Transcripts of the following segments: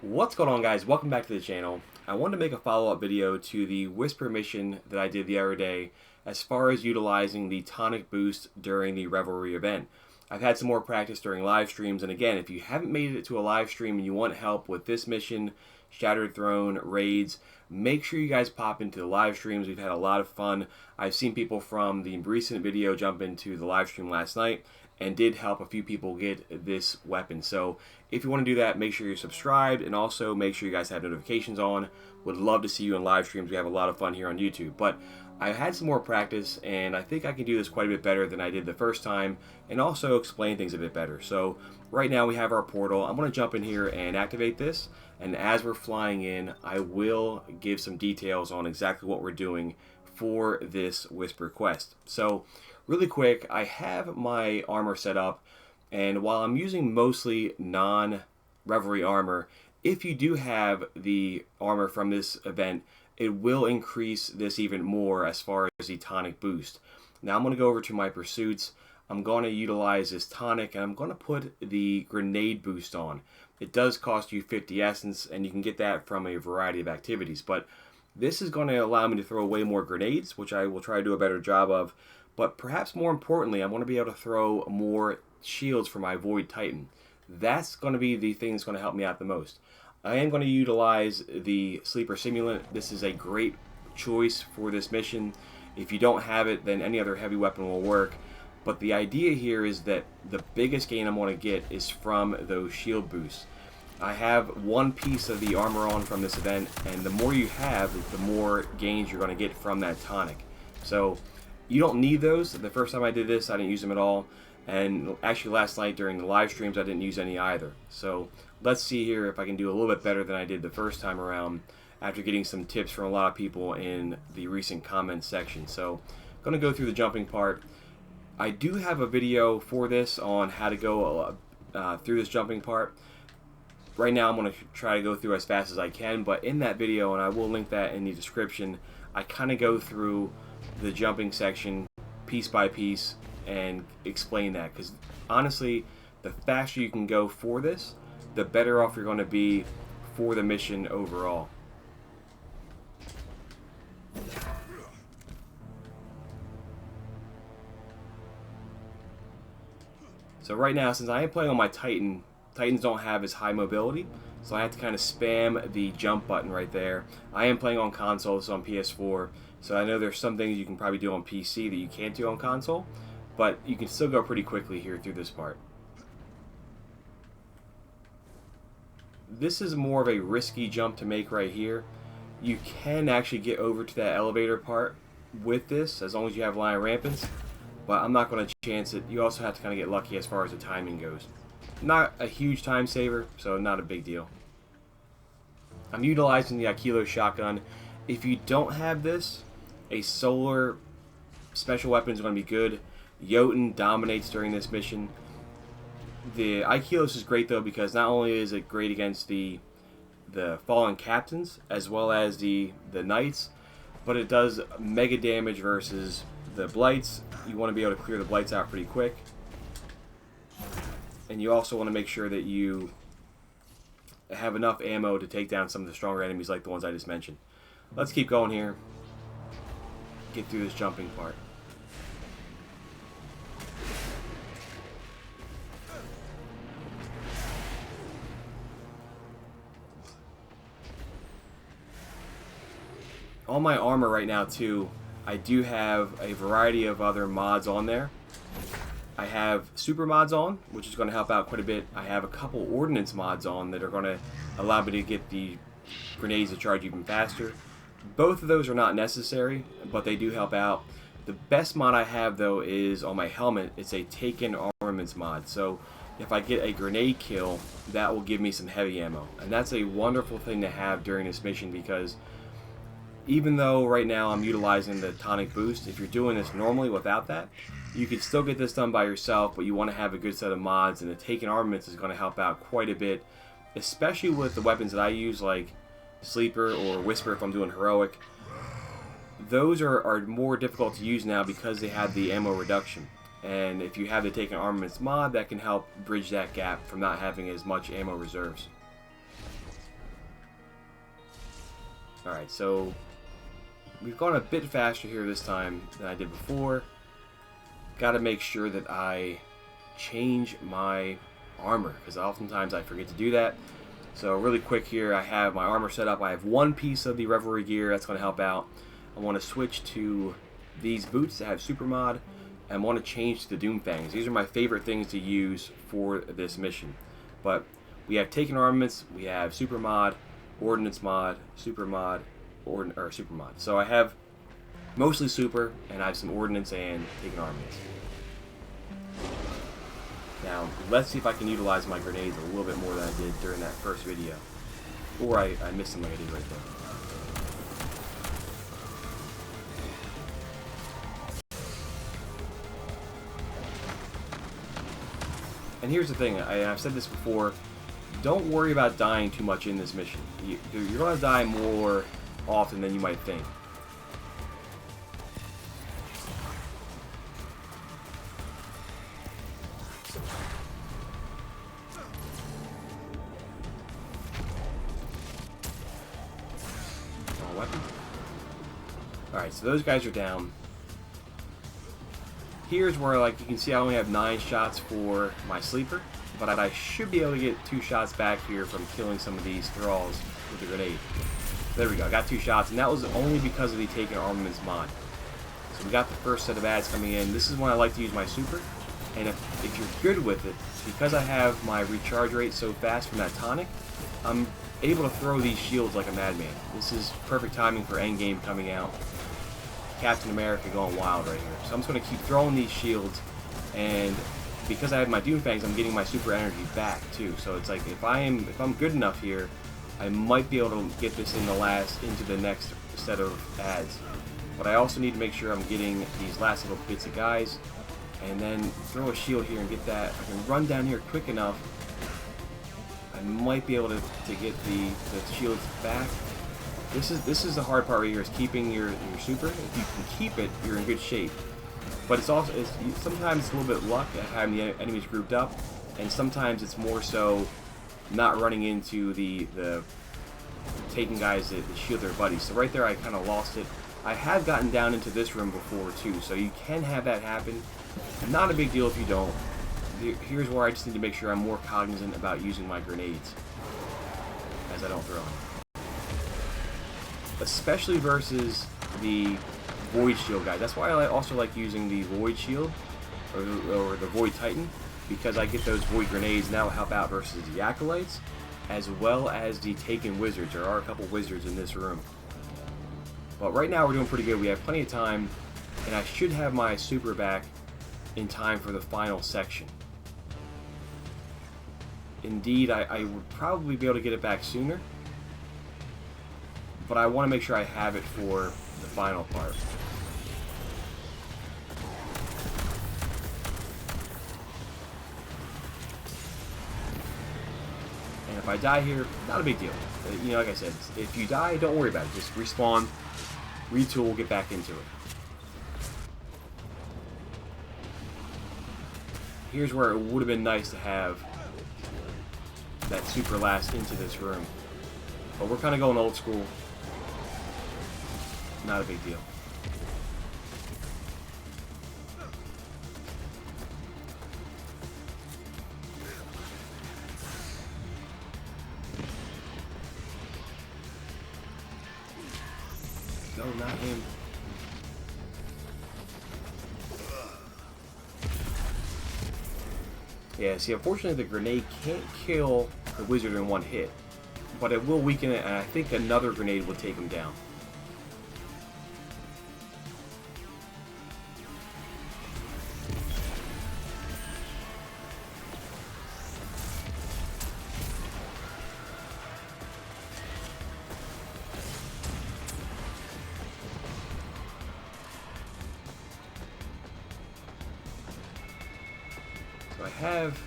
What's going on, guys? Welcome back to the channel. I wanted to make a follow-up video to the Whisper mission that I did the other day as far as utilizing the Tonic boost during the Revelry event. I've had some more practice during live streams, and again, if you haven't made it to a live stream and you want help with this mission, Shattered Throne, raids, make sure you guys pop into the live streams. We've had a lot of fun. I've seen people from the recent video jump into the live stream last night and did help a few people get this weapon. So if you want to do that, make sure you're subscribed, and also make sure you guys have notifications on. Would love to see you in live streams. We have a lot of fun here on YouTube. But I had some more practice, and I think I can do this quite a bit better than I did the first time, and also explain things a bit better. So right now we have our portal. I'm going to jump in here and activate this, and as we're flying in, I will give some details on exactly what we're doing for this Whisper quest. So really quick, I have my armor set up, and while I'm using mostly non-Revelry armor, if you do have the armor from this event, it will increase this even more as far as the Tonic boost. Now I'm going to go over to my pursuits. I'm going to utilize this Tonic, and I'm going to put the grenade boost on. It does cost you 50 essence, and you can get that from a variety of activities, but this is going to allow me to throw way more grenades, which I will try to do a better job of. But perhaps more importantly, I want to be able to throw more shields for my Void Titan. That's going to be the thing that's going to help me out the most. I am going to utilize the Sleeper Simulant. This is a great choice for this mission. If you don't have it, then any other heavy weapon will work. But the idea here is that the biggest gain I'm going to get is from those shield boosts. I have one piece of the armor on from this event, and the more you have, the more gains you're going to get from that Tonic. So you don't need those. The first time I did this, I didn't use them at all. And actually last night during the live streams, I didn't use any either. So let's see here if I can do a little bit better than I did the first time around after getting some tips from a lot of people in the recent comments section. So I'm going to go through the jumping part. I do have a video for this on how to go through this jumping part. Right now I'm going to try to go through as fast as I can, but in that video, and I will link that in the description, I kind of go through the jumping section piece by piece and explain that, because honestly, the faster you can go for this, the better off you're going to be for the mission overall. So right now, since I am playing on my Titan, Titans don't have as high mobility, so I have to kind of spam the jump button right there. I am playing on console, so on PS4, so I know there's some things you can probably do on PC that you can't do on console, but you can still go pretty quickly here through this part. This is more of a risky jump to make right here. You can actually get over to that elevator part with this, as long as you have line rampants, but I'm not going to chance it. You also have to kind of get lucky as far as the timing goes. Not a huge time saver, so not a big deal. I'm utilizing the Kilo shotgun. If you don't have this, a solar special weapon is going to be good. Jotun dominates during this mission. The Aikilos is great though, because not only is it great against the fallen captains as well as the knights, but it does mega damage versus the blights. You want to be able to clear the blights out pretty quick. And you also want to make sure that you have enough ammo to take down some of the stronger enemies like the ones I just mentioned. Let's keep going here. Get through this jumping part. On my armor right now too, I do have a variety of other mods on there. I have super mods on, which is going to help out quite a bit. I have a couple ordnance mods on that are going to allow me to get the grenades to charge even faster. Both of those are not necessary, but they do help out. The best mod I have though is on my helmet. It's a taken armaments mod. So if I get a grenade kill, that will give me some heavy ammo. And that's a wonderful thing to have during this mission, because even though right now I'm utilizing the Tonic boost, if you're doing this normally without that, you can still get this done by yourself, but you want to have a good set of mods, and the taken armaments is going to help out quite a bit, especially with the weapons that I use like Sleeper or Whisper if I'm doing heroic. Those are more difficult to use now because they have the ammo reduction, and if you have the taken armaments mod, that can help bridge that gap from not having as much ammo reserves. Alright, so we've gone a bit faster here this time than I did before. Got to make sure that I change my armor, because oftentimes I forget to do that. So really quick here, I have my armor set up. I have one piece of the Revelry gear that's going to help out. I want to switch to these boots that have super mod, and I want to change to the Doom fangs. These are my favorite things to use for this mission. But we have taken armaments, we have super mod, ordnance mod, super mod, or super mod. So I have mostly super, and I have some ordnance and taken armaments. Now, let's see if I can utilize my grenades a little bit more than I did during that first video. Or I missed them like I did right there. And here's the thing, I've said this before, don't worry about dying too much in this mission. You're going to die more often than you might think. Weapon. Alright, so those guys are down. Here's where, like, you can see I only have 9 shots for my sleeper, but I should be able to get 2 shots back here from killing some of these thralls with a grenade. There we go, I got 2 shots, and that was only because of the taken armaments mod. So we got the first set of ads coming in. This is when I like to use my super, and if you're good with it, because I have my recharge rate so fast from that tonic, I'm able to throw these shields like a madman. This is perfect timing for endgame coming out. Captain America going wild right here. So I'm just going to keep throwing these shields, and because I have my Doom fangs, I'm getting my super energy back too. So it's like if I'm good enough here, I might be able to get this into the next set of ads. But I also need to make sure I'm getting these last little bits of guys, and then throw a shield here and get that. I can run down here quick enough. I might be able to get the shields back. This is the hard part right here, is keeping your super. If you can keep it, you're in good shape. But sometimes it's a little bit luck at having the enemies grouped up, and sometimes it's more so not running into the taking guys that shield their buddies. So right there I kind of lost it. I have gotten down into this room before too, so you can have that happen. Not a big deal if you don't. Here's where I just need to make sure I'm more cognizant about using my grenades, as I don't throw them. Especially versus the Void Shield guys. That's why I also like using the Void Shield, or the Void Titan, because I get those Void Grenades, and that will help out versus the Acolytes, as well as the Taken Wizards. There are a couple Wizards in this room. But right now we're doing pretty good. We have plenty of time, and I should have my super back in time for the final section. Indeed, I would probably be able to get it back sooner, but I want to make sure I have it for the final part. And if I die here, not a big deal. You know, like I said, if you die, don't worry about it. Just respawn, retool, get back into it. Here's where it would have been nice to have that super last into this room. But we're kind of going old school. Not a big deal. No, not him. Yeah, see, unfortunately the grenade can't kill the wizard in one hit, but it will weaken it, and I think another grenade will take him down. So I have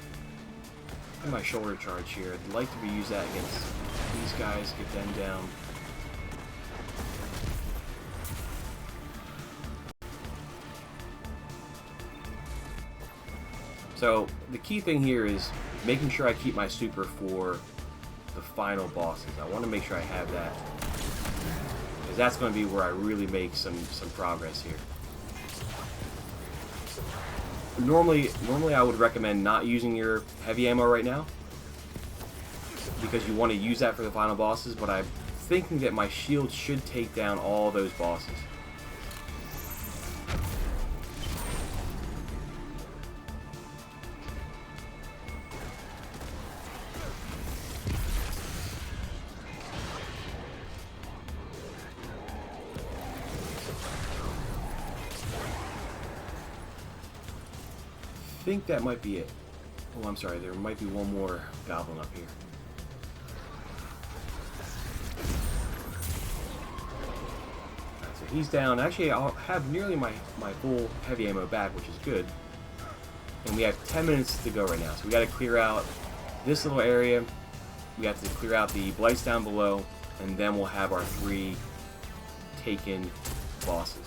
my shoulder charge here. I'd like to use that against these guys, get them down. So the key thing here is making sure I keep my super for the final bosses. I want to make sure I have that. that's going to be where I really make some progress here. Normally I would recommend not using your heavy ammo right now, because you want to use that for the final bosses, but I'm thinking that my shield should take down all those bosses. I think that might be it. Oh, I'm sorry, there might be one more goblin up here. Alright, so he's down. Actually, I'll have nearly my full heavy ammo back, which is good. And we have 10 minutes to go right now. So we got to clear out this little area. We have to clear out the blights down below, and then we'll have our 3 taken bosses.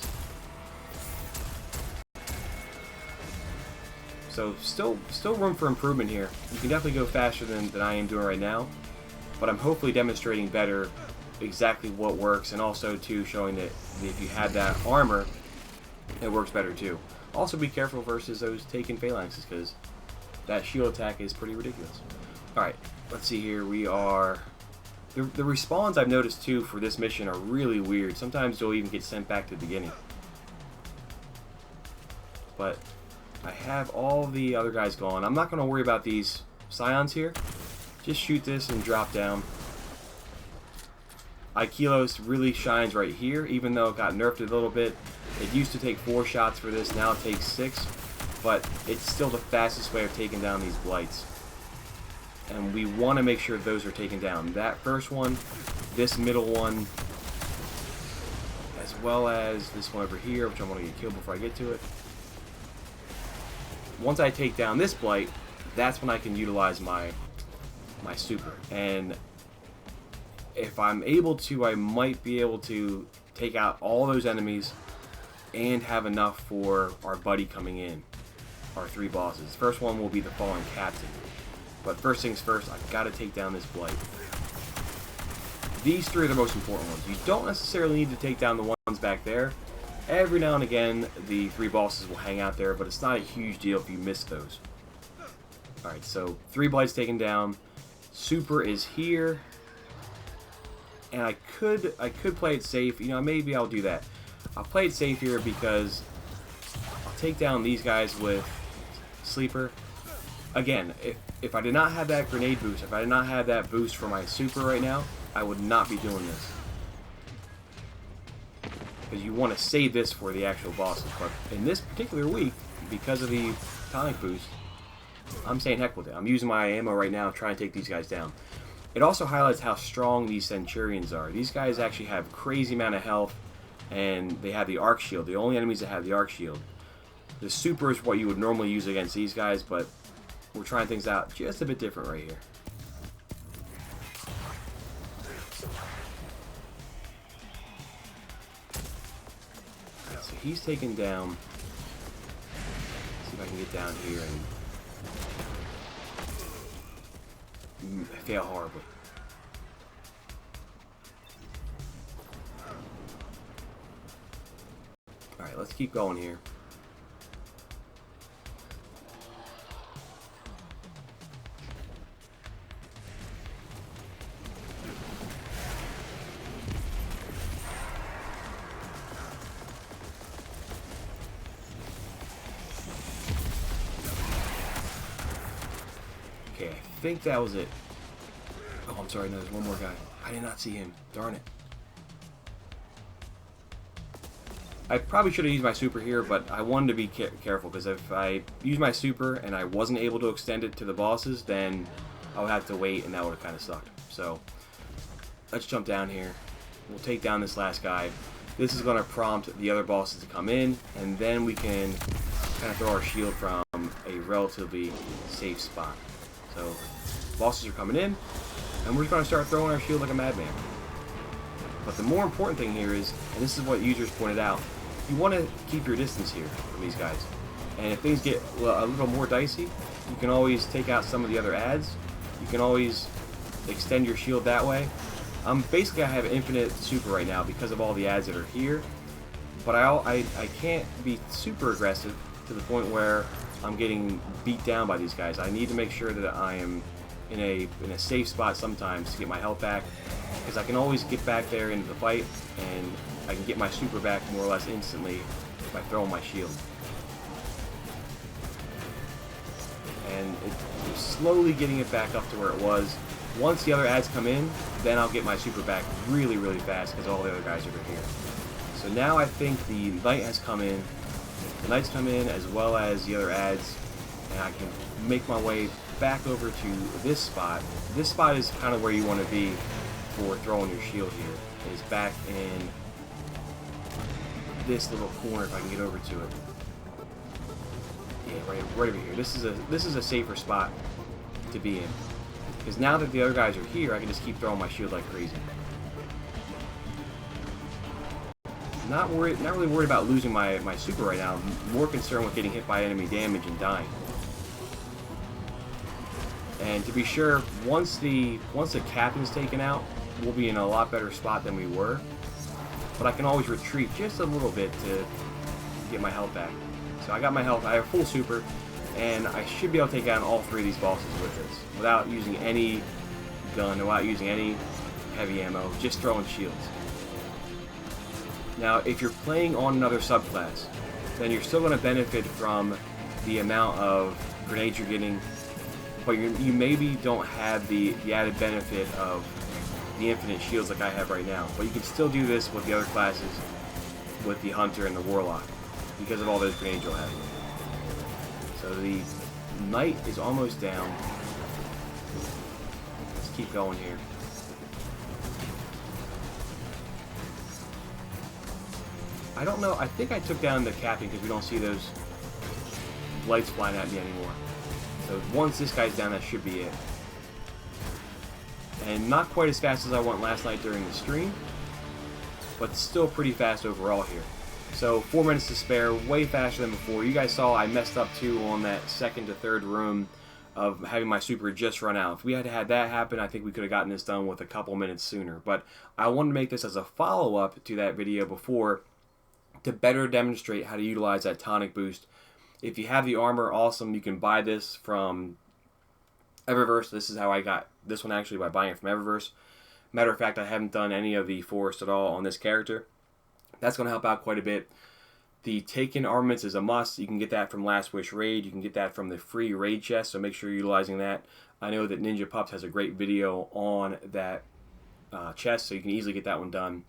So still room for improvement here. You can definitely go faster than I am doing right now, but I'm hopefully demonstrating better exactly what works, and also too showing that if you have that armor, it works better too. Also be careful versus those taken phalanxes, because that shield attack is pretty ridiculous. Alright, let's see here. We are... The respawns I've noticed too for this mission are really weird. Sometimes they'll even get sent back to the beginning. But I have all the other guys gone. I'm not going to worry about these scions here. Just shoot this and drop down. Aikilos really shines right here, even though it got nerfed a little bit. It used to take 4 shots for this, now it takes 6. But it's still the fastest way of taking down these blights. And we want to make sure those are taken down. That first one, this middle one, as well as this one over here, which I want to get killed before I get to it. Once I take down this blight, that's when I can utilize my super. And if I'm able to, I might be able to take out all those enemies and have enough for our buddy coming in, our 3 bosses. First one will be the fallen captain. But first things first, I've got to take down this blight. These 3 are the most important ones. You don't necessarily need to take down the ones back there. Every now and again, the 3 bosses will hang out there, but it's not a huge deal if you miss those. Alright, so 3 blights taken down. Super is here. And I could play it safe. You know, maybe I'll do that. I'll play it safe here because I'll take down these guys with Sleeper. Again, if I did not have that grenade boost, if I did not have that boost for my super right now, I would not be doing this. Because you want to save this for the actual bosses. But in this particular week, because of the tonic boost, I'm saying heck with it. I'm using my ammo right now trying to take these guys down. It also highlights how strong these Centurions are. These guys actually have a crazy amount of health, and they have the arc shield. The only enemies that have the arc shield. The super is what you would normally use against these guys, but we're trying things out just a bit different right here. Right, so he's taken down. Let's see if I can get down here and fail horribly. Alright, let's keep going here. Okay, I think that was it. Oh, I'm sorry, no, there's one more guy. I did not see him. Darn it. I probably should have used my super here, but I wanted to be careful, because if I used my super and I wasn't able to extend it to the bosses, then I would have to wait, and that would have kind of sucked. So, let's jump down here. We'll take down this last guy. This is going to prompt the other bosses to come in, and then we can kind of throw our shield from a relatively safe spot. So, bosses are coming in, and we're just going to start throwing our shield like a madman. But the more important thing here is, and this is what users pointed out, you want to keep your distance here from these guys. And if things get a little more dicey, you can always take out some of the other adds. You can always extend your shield that way. Basically, I have infinite super right now because of all the ads that are here, but I can't be super aggressive to the point where I'm getting beat down by these guys. I need to make sure that I am in a safe spot sometimes to get my health back, because I can always get back there into the fight, and I can get my super back more or less instantly by throwing my shield. And it's slowly getting it back up to where it was. Once the other ads come in, then I'll get my super back really, really fast because all the other guys are over here. So now I think the Knight has come in. The Knight's come in as well as the other ads, and I can make my way back over to this spot. This spot is kind of where you want to be for throwing your shield here. It is back in this little corner if I can get over to it. Yeah, right over here. This is a safer spot to be in. Because now that the other guys are here, I can just keep throwing my shield like crazy. Not really worried about losing my super right now. I'm more concerned with getting hit by enemy damage and dying. And to be sure, once the captain's taken out, we'll be in a lot better spot than we were. But I can always retreat just a little bit to get my health back. So I got my health, I have full super, and I should be able to take down all 3 of these bosses with this without using any gun, without using any heavy ammo, just throwing shields. Now, if you're playing on another subclass, then you're still going to benefit from the amount of grenades you're getting, but you maybe don't have the added benefit of the infinite shields like I have right now. But you can still do this with the other classes, with the Hunter and the Warlock, because of all those grenades you'll have. So the Knight is almost down. Let's keep going here. I don't know. I think I took down the captain because we don't see those lights flying at me anymore. So once this guy's down, that should be it. And not quite as fast as I went last night during the stream, but still pretty fast overall here. So 4 minutes to spare, way faster than before. You guys saw I messed up too on that second to third room of having my super just run out. If we had had that happen, I think we could have gotten this done with a couple minutes sooner. But I wanted to make this as a follow-up to that video before to better demonstrate how to utilize that tonic boost. If you have the armor, awesome. You can buy this from Eververse. This is how I got this one actually, by buying it from Eververse. Matter of fact, I haven't done any of the forest at all on this character. That's going to help out quite a bit. The Taken armaments is a must. You can get that from Last Wish Raid. You can get that from the free raid chest, so make sure you're utilizing that. I know that Ninja Pups has a great video on that chest, so you can easily get that one done.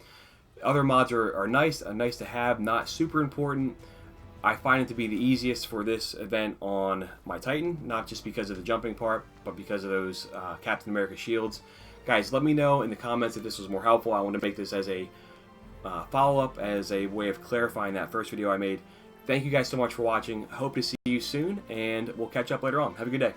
Other mods are nice to have, not super important. I find it to be the easiest for this event on my Titan, not just because of the jumping part, but because of those Captain America shields. Guys, let me know in the comments if this was more helpful. I want to make this as a follow-up, as a way of clarifying that first video I made. Thank you guys so much for watching. Hope to see you soon, and we'll catch up later on. Have a good day.